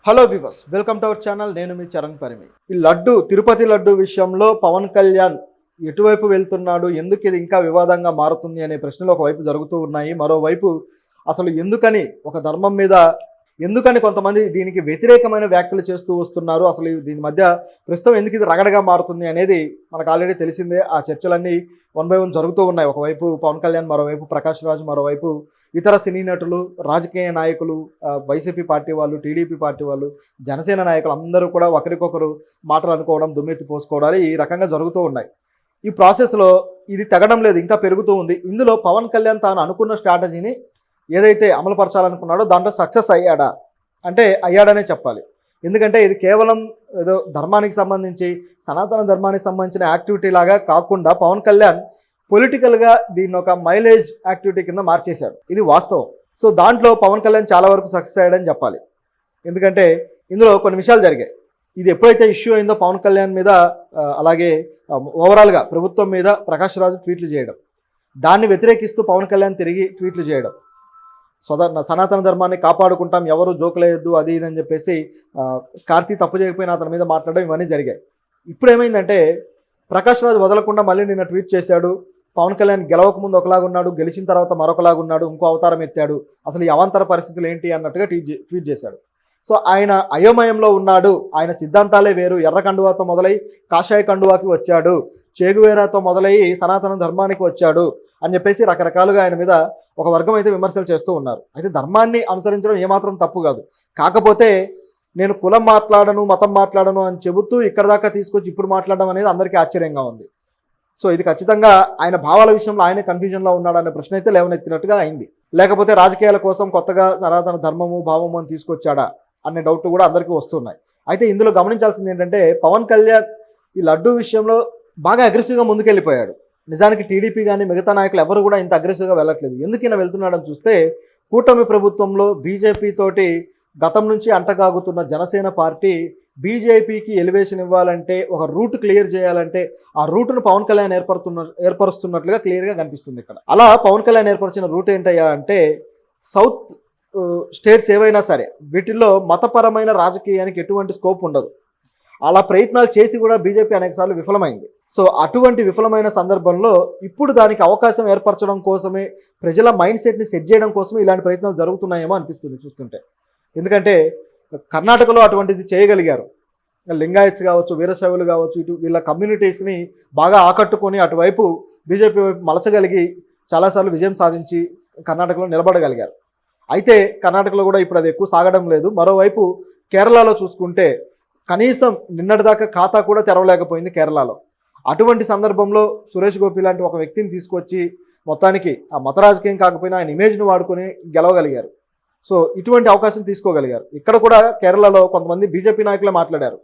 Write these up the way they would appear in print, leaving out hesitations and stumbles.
Hello viewers, welcome to our channel. నేను మీ చరణ్ పరిమి. ఈ లడ్డు తిరుపతి లడ్డు విషయంలో పవన్ కళ్యాణ్ ఎటువైపు వెళ్తున్నాడు, ఎందుకు ఇది ఇంకా వివాదంగా మారుతుంది అనే ప్రశ్నలు ఒకవైపు జరుగుతూ ఉన్నాయి. మరోవైపు అసలు ఒక ధర్మం మీద ఎందుకని కొంతమంది దీనికి వ్యతిరేకమైన వ్యాఖ్యలు చేస్తూ వస్తున్నారు, అసలు దీని మధ్య ప్రస్తుతం ఎందుకు ఇది రగడగా మారుతుంది అనేది మనకు ఆల్రెడీ తెలిసిందే. ఆ చర్చలన్నీ వన్ బై వన్ జరుగుతూ ఉన్నాయి. ఒకవైపు పవన్ కళ్యాణ్, మరోవైపు ప్రకాష్ రాజ్, మరోవైపు ఇతర సినీ నటులు, రాజకీయ నాయకులు, వైసీపీ పార్టీ వాళ్ళు, టీడీపీ పార్టీ వాళ్ళు, జనసేన నాయకులు అందరూ కూడా ఒకరికొకరు మాటలు అనుకోవడం, దుమ్మెత్తి పోసుకోవడాలు ఈ రకంగా జరుగుతూ ఉన్నాయి. ఈ ప్రాసెస్లో ఇది తెగడం లేదు, ఇంకా పెరుగుతూ ఉంది. ఇందులో పవన్ కళ్యాణ్ తాను అనుకున్న స్ట్రాటజీని ఏదైతే అమలుపరచాలనుకున్నాడో దాంట్లో సక్సెస్ అయ్యాడా అంటే అయ్యాడనే చెప్పాలి. ఎందుకంటే ఇది కేవలం ఏదో ధర్మానికి సంబంధించి, సనాతన ధర్మానికి సంబంధించిన యాక్టివిటీ లాగా కాకుండా పవన్ కళ్యాణ్ పొలిటికల్గా దీన్ని ఒక మైలేజ్ యాక్టివిటీ కింద మార్చేశాడు. ఇది వాస్తవం. సో దాంట్లో పవన్ కళ్యాణ్ చాలా వరకు సక్సెస్ అయ్యాడని చెప్పాలి. ఎందుకంటే ఇందులో కొన్ని విషయాలు జరిగాయి. ఇది ఎప్పుడైతే ఇష్యూ అయిందో పవన్ కళ్యాణ్ మీద, అలాగే ఓవరాల్గా ప్రభుత్వం మీద ప్రకాష్ రాజు ట్వీట్లు చేయడం, దాన్ని వ్యతిరేకిస్తూ పవన్ కళ్యాణ్ తిరిగి ట్వీట్లు చేయడం, సనాతన ధర్మాన్ని కాపాడుకుంటాం, ఎవరు జోకులేయొద్దు అది ఇది అని చెప్పేసి కార్తీ తప్పు చేయకపోయినా అతని మీద మాట్లాడడం, ఇవన్నీ జరిగాయి. ఇప్పుడు ఏమైందంటే ప్రకాష్ రాజ్ వదలకుండా మళ్ళీ నిన్న ట్వీట్ చేశాడు. పవన్ కళ్యాణ్ గెలవక ముందు ఒకలాగున్నాడు, గెలిచిన తర్వాత మరొకలాగున్నాడు, ఇంకో అవతారం ఎత్తాడు, అసలు ఈ అవాంతర పరిస్థితులు ఏంటి అన్నట్టుగా ట్వీట్ చేశాడు. సో ఆయన అయోమయంలో ఉన్నాడు, ఆయన సిద్ధాంతాలే వేరు, ఎర్ర కండువాతో మొదలై కాషాయ కండువాకి వచ్చాడు, చేగువేరాతో మొదలై సనాతన ధర్మానికి వచ్చాడు అని చెప్పేసి రకరకాలుగా ఆయన మీద ఒక వర్గం అయితే విమర్శలు చేస్తూ ఉన్నారు. అయితే ధర్మాన్ని అనుసరించడం ఏమాత్రం తప్పు కాదు. కాకపోతే నేను కులం మాట్లాడను, మతం మాట్లాడను అని చెబుతూ ఇక్కడ దాకా తీసుకొచ్చి ఇప్పుడు మాట్లాడడం అనేది అందరికీ ఆశ్చర్యంగా ఉంది. సో ఇది ఖచ్చితంగా ఆయన భావాల విషయంలో ఆయన కన్ఫ్యూజన్లో ఉన్నాడనే ప్రశ్న అయితే లేవనెత్తినట్టుగా అయింది. లేకపోతే రాజకీయాల కోసం కొత్తగా సనాతన ధర్మము, భావము అని తీసుకొచ్చాడా అనే డౌట్ కూడా అందరికీ వస్తున్నాయి. అయితే ఇందులో గమనించాల్సింది ఏంటంటే పవన్ కళ్యాణ్ ఈ లడ్డూ విషయంలో బాగా అగ్రెసివ్గా ముందుకెళ్ళిపోయాడు. నిజానికి టీడీపీ కానీ మిగతా నాయకులు ఎవరు కూడా ఇంత అగ్రెసివ్గా వెళ్ళట్లేదు. ఎందుకు ఈయన వెళ్తున్నాడని చూస్తే, కూటమి ప్రభుత్వంలో బీజేపీ తోటి గతం నుంచి అంటగాగుతున్న జనసేన పార్టీ బీజేపీకి ఎలివేషన్ ఇవ్వాలంటే, ఒక రూట్ క్లియర్ చేయాలంటే ఆ రూట్ను పవన్ కళ్యాణ్ ఏర్పరుస్తున్నట్లుగా క్లియర్గా కనిపిస్తుంది ఇక్కడ. అలా పవన్ కళ్యాణ్ ఏర్పరిచిన రూట్ ఏంటయ్యా అంటే, సౌత్ స్టేట్స్ ఏవైనా సరే వీటిల్లో మతపరమైన రాజకీయానికి ఎటువంటి స్కోప్ ఉండదు. అలా ప్రయత్నాలు చేసి కూడా బీజేపీ అనేకసార్లు విఫలమైంది. సో అటువంటి విఫలమైన సందర్భంలో ఇప్పుడు దానికి అవకాశం ఏర్పరచడం కోసమే, ప్రజల మైండ్ సెట్ని సెట్ చేయడం కోసమే ఇలాంటి ప్రయత్నాలు జరుగుతున్నాయేమో అనిపిస్తుంది చూస్తుంటే. ఎందుకంటే కర్ణాటకలో అటువంటిది చేయగలిగారు. లింగాయత్స్ కావచ్చు, వీరశైవులు కావచ్చు, ఇటు వీళ్ళ కమ్యూనిటీస్ని బాగా ఆకట్టుకొని అటువైపు బీజేపీ వైపు మలచగలిగి చాలాసార్లు విజయం సాధించి కర్ణాటకలో నిలబడగలిగారు. అయితే కర్ణాటకలో కూడా ఇప్పుడు అది ఎక్కువ సాగడం లేదు. మరోవైపు కేరళలో చూసుకుంటే కనీసం నిన్నటిదాకా ఖాతా కూడా తెరవలేకపోయింది కేరళలో. అటువంటి సందర్భంలో సురేష్ గోపి లాంటి ఒక వ్యక్తిని తీసుకొచ్చి మొత్తానికి ఆ మత రాజకీయం కాకపోయినా ఆయన ఇమేజ్ను వాడుకొని గెలవగలిగారు. సో ఇటువంటి అవకాశం తీసుకోగలిగారు. ఇక్కడ కూడా కేరళలో కొంతమంది బీజేపీ నాయకులే మాట్లాడారు,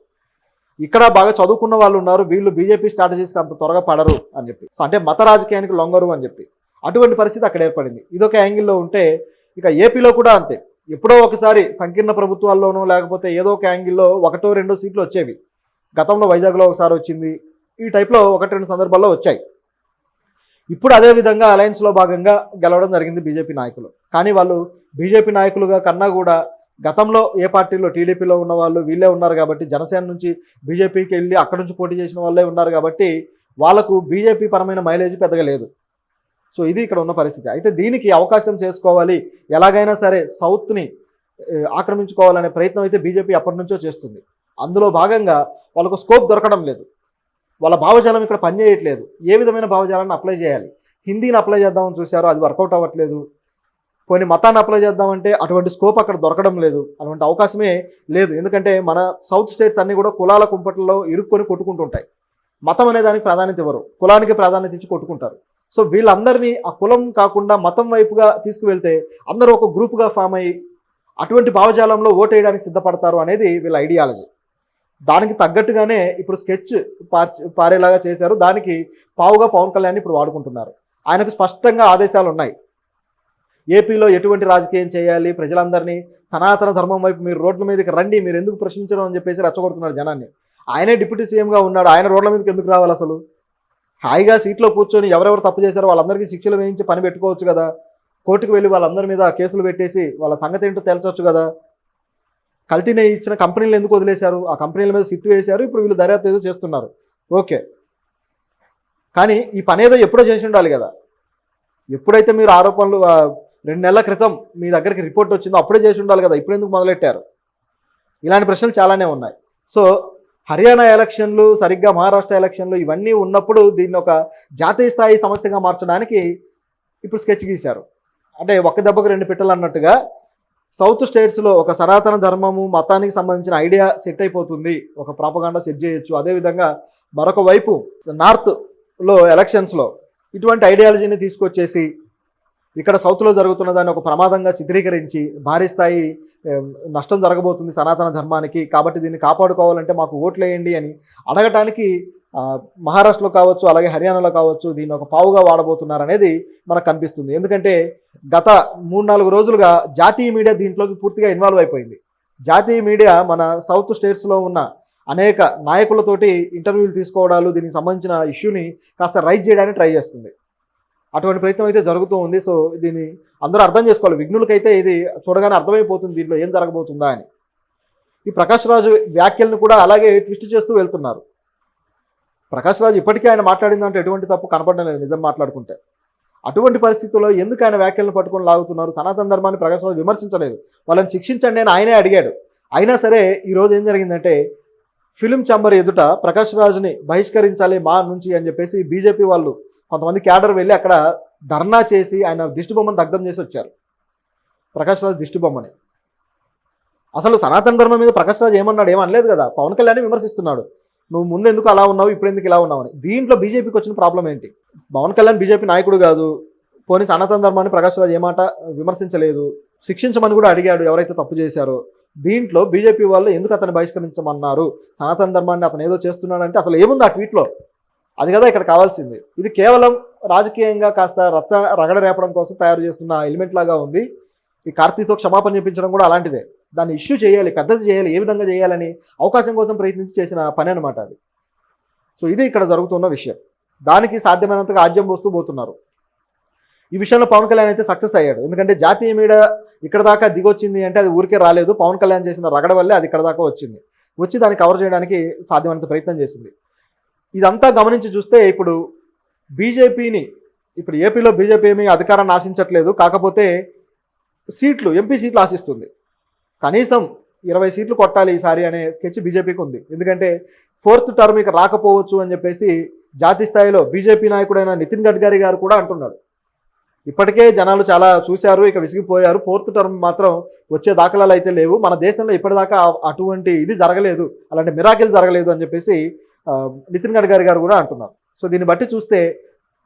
ఇక్కడ బాగా చదువుకున్న వాళ్ళు ఉన్నారు, వీళ్ళు బీజేపీ స్ట్రాటజీస్కి అంత త్వరగా పడరు అని చెప్పి, సో అంటే మత రాజకీయానికి లొంగరు అని చెప్పి. అటువంటి పరిస్థితి అక్కడ ఏర్పడింది. ఇదొక యాంగిల్లో ఉంటే, ఇక ఏపీలో కూడా అంతే. ఎప్పుడో ఒకసారి సంకీర్ణ ప్రభుత్వాల్లోనో లేకపోతే ఏదో ఒక యాంగిల్లో 1-2 సీట్లు వచ్చేవి. గతంలో వైజాగ్లో ఒకసారి వచ్చింది. ఈ టైప్లో 1-2 సందర్భాల్లో వచ్చాయి. ఇప్పుడు అదేవిధంగా అలయన్స్లో భాగంగా గెలవడం జరిగింది బీజేపీ నాయకులు. కానీ వాళ్ళు బీజేపీ నాయకులుగా కన్నా కూడా గతంలో ఏ పార్టీలో, టీడీపీలో ఉన్న వాళ్ళు వీళ్ళే ఉన్నారు కాబట్టి, జనసేన నుంచి బీజేపీకి వెళ్ళి అక్కడ నుంచి పోటీ చేసిన వాళ్ళే ఉన్నారు కాబట్టి వాళ్ళకు బీజేపీ పరమైన మైలేజ్ పెద్దగా లేదు. సో ఇది ఇక్కడ ఉన్న పరిస్థితి. అయితే దీనికి అవకాశం చేసుకోవాలి, ఎలాగైనా సరే సౌత్ని ఆక్రమించుకోవాలనే ప్రయత్నం అయితే బీజేపీ అప్పటి నుంచో చేస్తుంది. అందులో భాగంగా వాళ్ళకు స్కోప్ దొరకడం లేదు. వాళ్ళ భావజాలం ఇక్కడ పనిచేయట్లేదు. ఏ విధమైన భావజాలాన్ని అప్లై చేయాలి? హిందీని అప్లై చేద్దామని చూశారు, అది వర్కౌట్ అవ్వట్లేదు. కొన్ని మతాన్ని అప్లై చేద్దామంటే అటువంటి స్కోప్ అక్కడ దొరకడం లేదు, అటువంటి అవకాశమే లేదు. ఎందుకంటే మన సౌత్ స్టేట్స్ అన్నీ కూడా కులాల కుంపట్లలో ఇరుక్కొని కొట్టుకుంటుంటాయి. మతం అనే దానికి ప్రాధాన్యత ఇవ్వరు, కులానికి ప్రాధాన్యత ఇచ్చి కొట్టుకుంటారు. సో వీళ్ళందరినీ ఆ కులం కాకుండా మతం వైపుగా తీసుకువెళ్తే అందరూ ఒక గ్రూప్గా ఫామ్ అయ్యి అటువంటి భావజాలంలో ఓటేయడానికి సిద్ధపడతారు అనేది వీళ్ళ ఐడియాలజీ. దానికి తగ్గట్టుగానే ఇప్పుడు స్కెచ్ పారేలాగా చేశారు. దానికి పావుగా పవన్ కళ్యాణ్ ఇప్పుడు వాడుకుంటున్నారు. ఆయనకు స్పష్టంగా ఆదేశాలు ఉన్నాయి. ఏపీలో ఎటువంటి రాజకీయం చేయాలి, ప్రజలందరినీ సనాతన ధర్మం వైపు మీరు రోడ్ల మీదకి రండి, మీరు ఎందుకు ప్రశ్నించడం అని చెప్పేసి రెచ్చగొడుతున్నారు జనాన్ని. ఆయనే డిప్యూటీ సీఎంగా ఉన్నాడు, ఆయన రోడ్ల మీదకి ఎందుకు రావాలి? అసలు హాయిగా సీట్లో కూర్చొని ఎవరెవరు తప్పు చేశారో వాళ్ళందరికీ శిక్షలు వేయించి పని పెట్టుకోవచ్చు కదా. కోర్టుకు వెళ్ళి వాళ్ళందరి మీద కేసులు పెట్టేసి వాళ్ళ సంగతి ఏంటో తేల్చవచ్చు కదా. కల్తీ నెయ్యి ఇచ్చిన కంపెనీలు ఎందుకు వదిలేశారు? ఆ కంపెనీల మీద సిట్టు వేశారు. ఇప్పుడు వీళ్ళు దర్యాప్తు ఏదో చేస్తున్నారు. ఓకే, కానీ ఈ పని ఏదో ఎప్పుడో చేసి ఉండాలి కదా. ఎప్పుడైతే మీరు ఆరోపణలు 2 నెలల క్రితం మీ దగ్గరికి రిపోర్ట్ వచ్చిందో అప్పుడే చేసి ఉండాలి కదా. ఇప్పుడు ఎందుకు మొదలెట్టారు? ఇలాంటి ప్రశ్నలు చాలానే ఉన్నాయి. సో హర్యానా ఎలక్షన్లు, సరిగ్గా మహారాష్ట్ర ఎలక్షన్లు ఇవన్నీ ఉన్నప్పుడు దీన్ని ఒక జాతీయ స్థాయి సమస్యగా మార్చడానికి ఇప్పుడు స్కెచ్ గీశారు. అంటే ఒక్క దెబ్బకు 2 పిట్టలు అన్నట్టుగా సౌత్ స్టేట్స్లో ఒక సనాతన ధర్మము, మతానికి సంబంధించిన ఐడియా సెట్ అయిపోతుంది, ఒక ప్రాపగాండా సెట్ చేయొచ్చు. అదేవిధంగా మరొక వైపు నార్త్లో ఎలక్షన్స్లో ఇటువంటి ఐడియాలజీని తీసుకొచ్చేసి ఇక్కడ సౌత్లో జరుగుతున్న దాన్ని ఒక ప్రమాదంగా చిత్రీకరించి భారీ స్థాయి నష్టం జరగబోతుంది సనాతన ధర్మానికి, కాబట్టి దీన్ని కాపాడుకోవాలంటే మాకు ఓట్లేయండి అని అడగటానికి మహారాష్ట్రలో కావచ్చు, అలాగే హర్యానాలో కావచ్చు దీన్ని ఒక పావుగా వాడబోతున్నారు అనేది మనకు కనిపిస్తుంది. ఎందుకంటే గత 3-4 రోజులుగా జాతీయ మీడియా దీంట్లోకి పూర్తిగా ఇన్వాల్వ్ అయిపోయింది. జాతీయ మీడియా మన సౌత్ స్టేట్స్లో ఉన్న అనేక నాయకులతోటి ఇంటర్వ్యూలు తీసుకోవడాలు, దీనికి సంబంధించిన ఇష్యూని కాస్త రైజ్ చేయడానికి ట్రై చేస్తుంది. అటువంటి ప్రయత్నం అయితే జరుగుతూ ఉంది. సో దీన్ని అందరూ అర్థం చేసుకోవాలి. విఘ్నులకైతే ఇది చూడగానే అర్థమైపోతుంది దీంట్లో ఏం జరగబోతుందా అని. ఈ ప్రకాష్ రాజు వ్యాఖ్యలను కూడా అలాగే ట్విస్ట్ చేస్తూ వెళ్తున్నారు. ప్రకాష్ రాజు ఇప్పటికీ ఆయన మాట్లాడిందంటే ఎటువంటి తప్పు కనపడడం లేదు నిజం మాట్లాడుకుంటే. అటువంటి పరిస్థితుల్లో ఎందుకు ఆయన వ్యాఖ్యలను పట్టుకొని లాగుతున్నారు? సనాతన ధర్మాన్ని ప్రకాష్ రాజు విమర్శించలేదు, వాళ్ళని శిక్షించండి అని ఆయనే అడిగాడు. అయినా సరే ఈరోజు ఏం జరిగిందంటే ఫిలిం ఛాంబర్ ఎదుట ప్రకాష్ రాజుని బహిష్కరించాలి మా నుంచి అని చెప్పేసి బీజేపీ వాళ్ళు కొంతమంది క్యాడర్ వెళ్ళి అక్కడ ధర్నా చేసి ఆయన దిష్టిబొమ్మను దగ్ధం చేసి వచ్చారు. ప్రకాష్ రాజు దిష్టిబొమ్మని. అసలు సనాతన ధర్మం మీద ప్రకాష్ రాజు ఏమన్నాడు? ఏమనలేదు కదా. పవన్ కళ్యాణ్ విమర్శిస్తున్నాడు, నువ్వు ముందు ఎందుకు అలా ఉన్నావు, ఇప్పుడు ఎందుకు ఇలా ఉన్నావు అని. దీంట్లో బీజేపీకి వచ్చిన ప్రాబ్లం ఏంటి? పవన్ కళ్యాణ్ బీజేపీ నాయకుడు కాదు, పోనీ సనాతన ధర్మాన్ని ప్రకాష్ రాజు ఏమాట విమర్శించలేదు, శిక్షించమని కూడా అడిగాడు ఎవరైతే తప్పు చేశారో. దీంట్లో బీజేపీ వాళ్ళు ఎందుకు అతన్ని బహిష్కరించమన్నారు? సనాతన ధర్మాన్ని అతను ఏదో చేస్తున్నాడంటే అసలు ఏముంది ఆ ట్వీట్లో? అది కదా ఇక్కడ కావాల్సింది. ఇది కేవలం రాజకీయంగా కాస్త రగడ రేపడం కోసం తయారు చేస్తున్న ఎలిమెంట్ లాగా ఉంది. ఈ కార్తీతో క్షమాపణ చెప్పించడం కూడా అలాంటిదే. దాన్ని ఇష్యూ చేయాలి, పెద్దది చేయాలి, ఏ విధంగా చేయాలని అవకాశం కోసం ప్రయత్నించి చేసిన పని అనమాట అది. సో ఇది ఇక్కడ జరుగుతున్న విషయం. దానికి సాధ్యమైనంతగా ఆజ్యం పోస్తూ పోతున్నారు. ఈ విషయంలో పవన్ కళ్యాణ్ అయితే సక్సెస్ అయ్యాడు. ఎందుకంటే జాతీయ మీడియా ఇక్కడ దాకా దిగొచ్చింది అంటే అది ఊరికే రాలేదు, పవన్ కళ్యాణ్ చేసిన రగడ వల్లే అది ఇక్కడ దాకా వచ్చింది. వచ్చి దాన్ని కవర్ చేయడానికి సాధ్యమైనంత ప్రయత్నం చేసింది. ఇదంతా గమనించి చూస్తే ఇప్పుడు బీజేపీని, ఇప్పుడు ఏపీలో బీజేపీ ఏమీ అధికారాన్ని ఆశించట్లేదు, కాకపోతే సీట్లు, ఎంపీ సీట్లు ఆశిస్తుంది. కనీసం 20 సీట్లు కొట్టాలి ఈసారి అనే స్కెచ్ బీజేపీకి ఉంది. ఎందుకంటే 4th టర్మ్ ఇక రాకపోవచ్చు అని చెప్పేసి జాతీయ స్థాయిలో బీజేపీ నాయకుడైన నితిన్ గడ్కరీ గారు కూడా అంటున్నాడు. ఇప్పటికే జనాలు చాలా చూశారు, ఇక విసిగిపోయారు, 4th టర్మ్ మాత్రం వచ్చే దాఖలాలు అయితే లేవు, మన దేశంలో ఇప్పటిదాకా అటువంటి ఇది జరగలేదు, అలాంటి మిరాకిల్ జరగలేదు అని చెప్పేసి నితిన్ గడ్కరీ గారు కూడా అంటున్నారు. సో దీన్ని బట్టి చూస్తే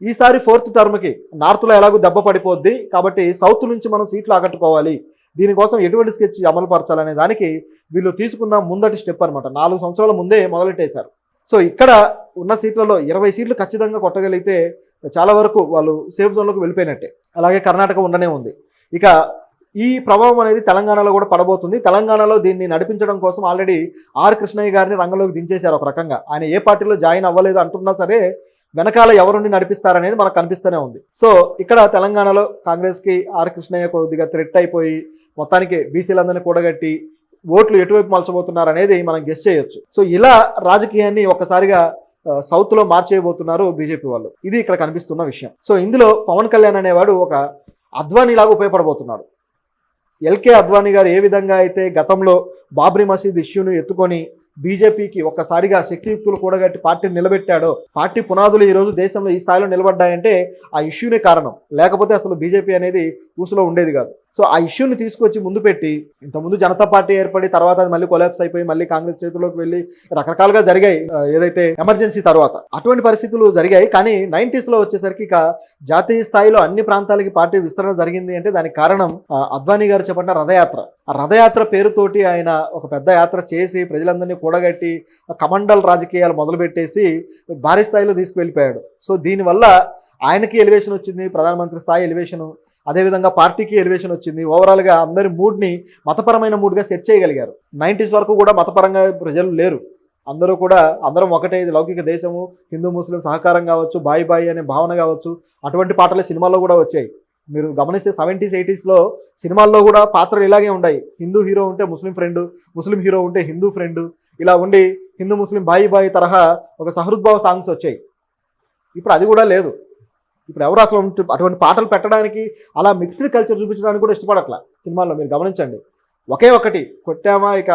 ఈసారి 4th టర్మ్కి నార్త్లో ఎలాగో దెబ్బ పడిపోద్ది, కాబట్టి సౌత్ నుంచి మనం సీట్లు ఆకట్టుకోవాలి, దీనికోసం ఎటువంటి స్కెచ్ అమలు పరచాలనే దానికి వీళ్ళు తీసుకున్న ముందటి స్టెప్ అనమాట. 4 సంవత్సరాల ముందే మొదలెట్టేశారు. సో ఇక్కడ ఉన్న సీట్లలో 20 సీట్లు ఖచ్చితంగా కొట్టగలిగితే చాలా వరకు వాళ్ళు సేఫ్ జోన్లోకి వెళ్ళిపోయినట్టే. అలాగే కర్ణాటక ఉండనే ఉంది. ఇక ఈ ప్రభావం అనేది తెలంగాణలో కూడా పడబోతుంది. తెలంగాణలో దీన్ని నడిపించడం కోసం ఆల్రెడీ ఆర్ కృష్ణయ్య గారిని రంగంలోకి దించేశారు ఒక రకంగా. ఆయన ఏ పార్టీలో జాయిన్ అవ్వలేదు అంటున్నా సరే వెనకాల ఎవరుండి నడిపిస్తారనేది మనకు కనిపిస్తూనే ఉంది. సో ఇక్కడ తెలంగాణలో కాంగ్రెస్కి ఆర్ కృష్ణయ్య కొద్దిగా థ్రెట్ అయిపోయి మొత్తానికి బీసీలందరినీ కూడగట్టి ఓట్లు ఎటువైపు మలచబోతున్నారు అనేది మనం గెస్ చేయొచ్చు. సో ఇలా రాజకీయాన్ని ఒక్కసారిగా సౌత్లో మార్చేయబోతున్నారు బీజేపీ వాళ్ళు. ఇది ఇక్కడ కనిపిస్తున్న విషయం. సో ఇందులో పవన్ కళ్యాణ్ అనేవాడు ఒక అద్వానీలాగా ఉపయోగపడబోతున్నాడు. ఎల్కే అద్వానీ గారు ఏ విధంగా అయితే గతంలో బాబ్రీ మసీద్ ఇష్యూను ఎత్తుకొని బీజేపీకి ఒక్కసారిగా శక్తియుక్తులు కూడగట్టి పార్టీని నిలబెట్టాడో, పార్టీ పునాదులు ఈరోజు దేశంలో ఈ స్థాయిలో నిలబడ్డాయంటే ఆ ఇష్యూనే కారణం. లేకపోతే అసలు బీజేపీ అనేది ఊసులో ఉండేది కాదు. సో ఆ ఇష్యూని తీసుకొచ్చి ముందు పెట్టి, ఇంతకుముందు జనతా పార్టీ ఏర్పడి తర్వాత అది మళ్ళీ కొలాప్స్ అయిపోయి మళ్ళీ కాంగ్రెస్ చేతుల్లోకి వెళ్ళి రకరకాలుగా జరిగాయి ఏదైతే ఎమర్జెన్సీ తర్వాత. అటువంటి పరిస్థితులు జరిగాయి. కానీ 90s లో వచ్చేసరికి ఇక జాతీయ స్థాయిలో అన్ని ప్రాంతాలకి పార్టీ విస్తరణ జరిగింది అంటే దానికి కారణం అద్వానీ గారు చెప్పిన రథయాత్ర. ఆ రథయాత్ర పేరుతోటి ఆయన ఒక పెద్ద యాత్ర చేసి ప్రజలందరినీ కూడగట్టి కమండల్ రాజకీయాలు మొదలుపెట్టేసి భారీ స్థాయిలో తీసుకువెళ్ళిపోయాడు. సో దీనివల్ల ఆయనకి ఎలివేషన్ వచ్చింది, ప్రధానమంత్రి స్థాయి ఎలివేషన్, అదేవిధంగా పార్టీకి ఎలివేషన్ వచ్చింది. ఓవరాల్గా అందరి మూడ్ని మతపరమైన మూడ్గా సెట్ చేయగలిగారు. 90s వరకు కూడా మతపరంగా ప్రజలు లేరు, అందరూ కూడా అందరం ఒకటే, ఇది లౌకిక దేశము, హిందూ ముస్లిం సహకారం కావచ్చు, బాయ్ బాయ్ అనే భావన కావచ్చు, అటువంటి పాటలే సినిమాల్లో కూడా వచ్చాయి. మీరు గమనిస్తే 70s 80sలో సినిమాల్లో కూడా పాత్రలు ఇలాగే ఉన్నాయి. హిందూ హీరో ఉంటే ముస్లిం ఫ్రెండ్, ముస్లిం హీరో ఉంటే హిందూ ఫ్రెండ్, ఇలా ఉండి హిందూ ముస్లిం బాయి బాయి తరహా ఒక సహృద్భావ సాంగ్స్ వచ్చాయి. ఇప్పుడు అది కూడా లేదు. ఇప్పుడు ఎవరు అసలు అటువంటి పాటలు పెట్టడానికి, అలా మిక్స్డ్ కల్చర్ చూపించడానికి కూడా ఇష్టపడట్లా సినిమాల్లో. మీరు గమనించండి, ఒకే ఒకటి కొట్టామా ఇక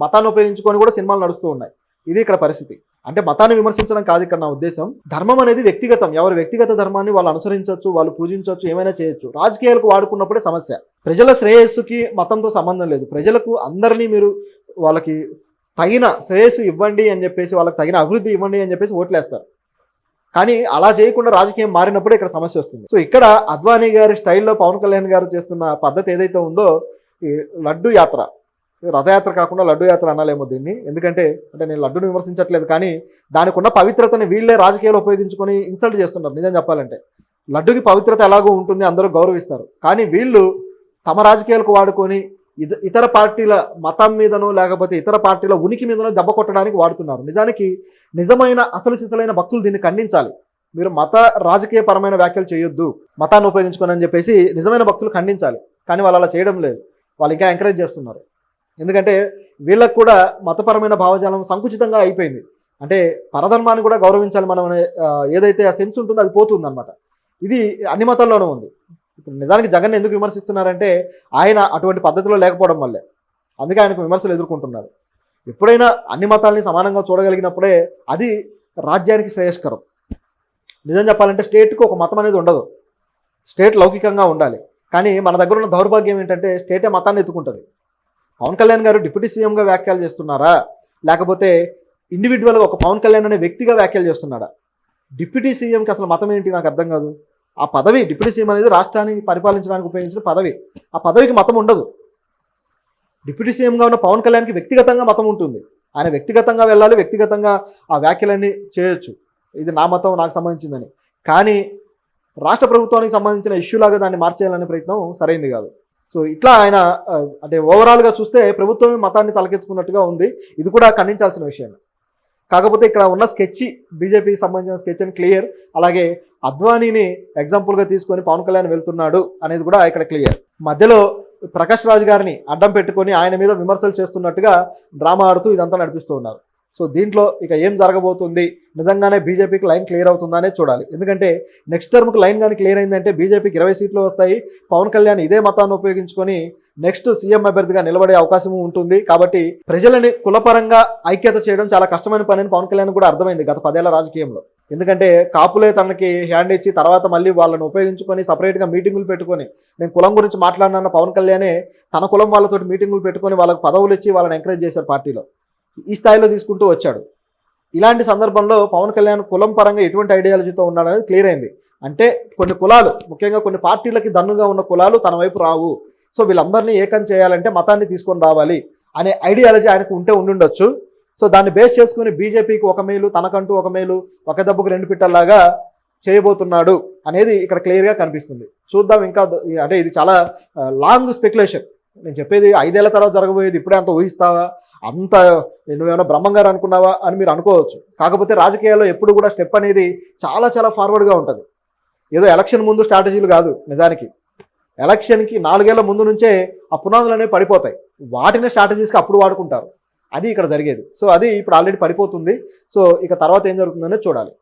మతాన్ని ఉపయోగించుకొని కూడా సినిమాలు నడుస్తూ ఉన్నాయి. ఇది ఇక్కడ పరిస్థితి. అంటే మతాన్ని విమర్శించడం కాదు ఇక్కడ నా ఉద్దేశం. ధర్మం అనేది వ్యక్తిగతం. ఎవరి వ్యక్తిగత ధర్మాన్ని వాళ్ళు అనుసరించవచ్చు, వాళ్ళు పూజించవచ్చు, ఏమైనా చేయొచ్చు. రాజకీయాలకు వాడుకున్నప్పుడే సమస్య. ప్రజల శ్రేయస్సుకి మతంతో సంబంధం లేదు. ప్రజలకు అందరినీ మీరు వాళ్ళకి తగిన శ్రేయస్సు ఇవ్వండి అని చెప్పేసి, వాళ్ళకి తగిన అభివృద్ధి ఇవ్వండి అని చెప్పేసి ఓట్లేస్తారు. కానీ అలా చేయకుండా రాజకీయం మారినప్పుడు ఇక్కడ సమస్య వస్తుంది. సో ఇక్కడ అద్వానీ గారి స్టైల్లో పవన్ కళ్యాణ్ గారు చేస్తున్న పద్ధతి ఏదైతే ఉందో, ఈ లడ్డు యాత్ర, రథయాత్ర కాకుండా లడ్డు యాత్ర అనాలేమో దీన్ని. ఎందుకంటే నేను లడ్డును విమర్శించట్లేదు, కానీ దానికి ఉన్న పవిత్రతని వీళ్ళే రాజకీయాలు ఉపయోగించుకొని ఇన్సల్ట్ చేస్తున్నారు. నిజం చెప్పాలంటే లడ్డుకి పవిత్రత ఎలాగో ఉంటుంది, అందరూ గౌరవిస్తారు. కానీ వీళ్ళు తమ రాజకీయాలకు వాడుకొని ఇతర పార్టీల మతం మీదనో లేకపోతే ఇతర పార్టీల ఉనికి మీదనో దెబ్బ కొట్టడానికి వాడుతున్నారు. నిజానికి నిజమైన అసలు సిసలైన భక్తులు దీన్ని ఖండించాలి. మీరు మత రాజకీయ పరమైన వ్యాఖ్యలు చేయొద్దు, మతాన్ని ఉపయోగించుకొని అని చెప్పేసి నిజమైన భక్తులు ఖండించాలి. కానీ వాళ్ళు అలా చేయడం లేదు. వాళ్ళు ఇంకా ఎంకరేజ్ చేస్తున్నారు. ఎందుకంటే వీళ్ళకు కూడా మతపరమైన భావజాలం సంకుచితంగా అయిపోయింది. అంటే పరధర్మాన్ని కూడా గౌరవించాలి మనం ఏదైతే ఆ సెన్స్ ఉంటుందో అది పోతుంది అనమాట. ఇది అన్ని మతాల్లోనూ ఉంది. ఇప్పుడు నిజానికి జగన్ ఎందుకు విమర్శిస్తున్నారంటే ఆయన అటువంటి పద్ధతిలో లేకపోవడం వల్లే. అందుకే ఆయనకు విమర్శలు ఎదుర్కొంటున్నారు. ఎప్పుడైనా అన్ని మతాలని సమానంగా చూడగలిగినప్పుడే అది రాజ్యానికి శ్రేయస్కరం. నిజం చెప్పాలంటే స్టేట్కి ఒక మతం అనేది ఉండదు. స్టేట్ లౌకికంగా ఉండాలి. కానీ మన దగ్గర ఉన్న దౌర్భాగ్యం ఏంటంటే స్టేటే మతాన్ని ఎత్తుకుంటుంది. పవన్ కళ్యాణ్ గారు డిప్యూటీ సీఎంగా వ్యాఖ్యలు చేస్తున్నారా, లేకపోతే ఇండివిజువల్గా ఒక పవన్ కళ్యాణ్ అనే వ్యక్తిగా వ్యాఖ్యలు చేస్తున్నాడా? డిప్యూటీ సీఎంకి అసలు మతం ఏంటి నాకు అర్థం కాదు. ఆ పదవి, డిప్యూటీ సీఎం అనేది రాష్ట్రాన్ని పరిపాలించడానికి ఉపయోగించిన పదవి. ఆ పదవికి మతం ఉండదు. డిప్యూటీ సీఎంగా ఉన్న పవన్ కళ్యాణ్కి వ్యక్తిగతంగా మతం ఉంటుంది. ఆయన వ్యక్తిగతంగా వెళ్ళాలి, వ్యక్తిగతంగా ఆ వ్యాఖ్యలన్నీ చేయొచ్చు. ఇది నా మతం, నాకు సంబంధించిందని. కానీ రాష్ట్ర ప్రభుత్వానికి సంబంధించిన ఇష్యూలాగా దాన్ని మార్చేయాలనే ప్రయత్నం సరైంది కాదు. సో ఇట్లా ఆయన అంటే ఓవరాల్గా చూస్తే ప్రభుత్వమే మతాన్ని తలకెత్తుకున్నట్టుగా ఉంది. ఇది కూడా ఖండించాల్సిన విషయం. కాకపోతే ఇక్కడ ఉన్న స్కెచ్, బీజేపీకి సంబంధించిన స్కెచ్ అని క్లియర్. అలాగే అద్వానీని ఎగ్జాంపుల్గా తీసుకొని పవన్ కళ్యాణ్ వెళ్తున్నాడు అనేది కూడా ఇక్కడ క్లియర్. మధ్యలో ప్రకాష్ రాజ్ గారిని అడ్డం పెట్టుకొని ఆయన మీద విమర్శలు చేస్తున్నట్టుగా డ్రామా ఆడుతూ ఇదంతా నడిపిస్తూ ఉన్నారు. సో దీంట్లో ఇక ఏం జరగబోతుంది, నిజంగానే బీజేపీకి లైన్ క్లియర్ అవుతుందనే చూడాలి. ఎందుకంటే నెక్స్ట్ టర్మ్కి లైన్ కానీ క్లియర్ అయిందంటే బీజేపీకి 20 సీట్లు వస్తాయి. పవన్ కళ్యాణ్ ఇదే మతాన్ని ఉపయోగించుకొని నెక్స్ట్ సీఎం అభ్యర్థిగా నిలబడే అవకాశం ఉంటుంది. కాబట్టి ప్రజలని కులపరంగా ఐక్యత చేయడం చాలా కష్టమైన పని అని పవన్ కళ్యాణ్ కూడా అర్థమైంది గత 10 ఏళ్ల రాజకీయంలో. ఎందుకంటే కాపులే తనకి హ్యాండ్ ఇచ్చి తర్వాత మళ్ళీ వాళ్ళని ఉపయోగించుకొని సపరేట్గా మీటింగులు పెట్టుకొని నేను కులం గురించి మాట్లాడిన పవన్ కళ్యాణే తన కులం వాళ్ళతో మీటింగులు పెట్టుకొని వాళ్ళకి పదవులు ఇచ్చి వాళ్ళని ఎంకరేజ్ చేశారు పార్టీలో. ఈ స్థాయిలో తీసుకుంటూ వచ్చాడు. ఇలాంటి సందర్భంలో పవన్ కళ్యాణ్ కులం పరంగా ఎటువంటి ఐడియాలజీతో ఉన్నాడనేది క్లియర్ అయింది. అంటే కొన్ని కులాలు, ముఖ్యంగా కొన్ని పార్టీలకి దన్నుగా ఉన్న కులాలు తన వైపు రావు. సో వీళ్ళందరినీ ఏకం చేయాలంటే మతాన్ని తీసుకొని రావాలి అనే ఐడియాలజీ ఆయనకు ఉండుండొచ్చు. సో దాన్ని బేస్ చేసుకుని బీజేపీకి ఒక మేలు, తనకంటూ ఒక మేలు, ఒక దెబ్బకు 2 పిట్టల్లాగా చేయబోతున్నాడు అనేది ఇక్కడ క్లియర్గా కనిపిస్తుంది. చూద్దాం. ఇంకా అంటే ఇది చాలా లాంగ్ స్పెక్యులేషన్. నేను చెప్పేది 5 ఏళ్ల తర్వాత జరగబోయేది ఇప్పుడే అంత ఊహిస్తావా, అంత నువ్వేమైనా బ్రహ్మంగారు అనుకున్నావా అని మీరు అనుకోవచ్చు. కాకపోతే రాజకీయాల్లో ఎప్పుడు కూడా స్టెప్ అనేది చాలా చాలా ఫార్వర్డ్గా ఉంటుంది. ఏదో ఎలక్షన్ ముందు స్ట్రాటజీలు కాదు. నిజానికి ఎలక్షన్కి 4 ఏళ్ల ముందు నుంచే ఆ పునాదులు అనేవి పడిపోతాయి. వాటిని స్ట్రాటజీస్కి అప్పుడు వాడుకుంటారు. అది ఇక్కడ జరిగేది. సో అది ఇప్పుడు ఆల్రెడీ పడిపోతుంది. సో ఇక తర్వాత ఏం జరుగుతుందనేది చూడాలి.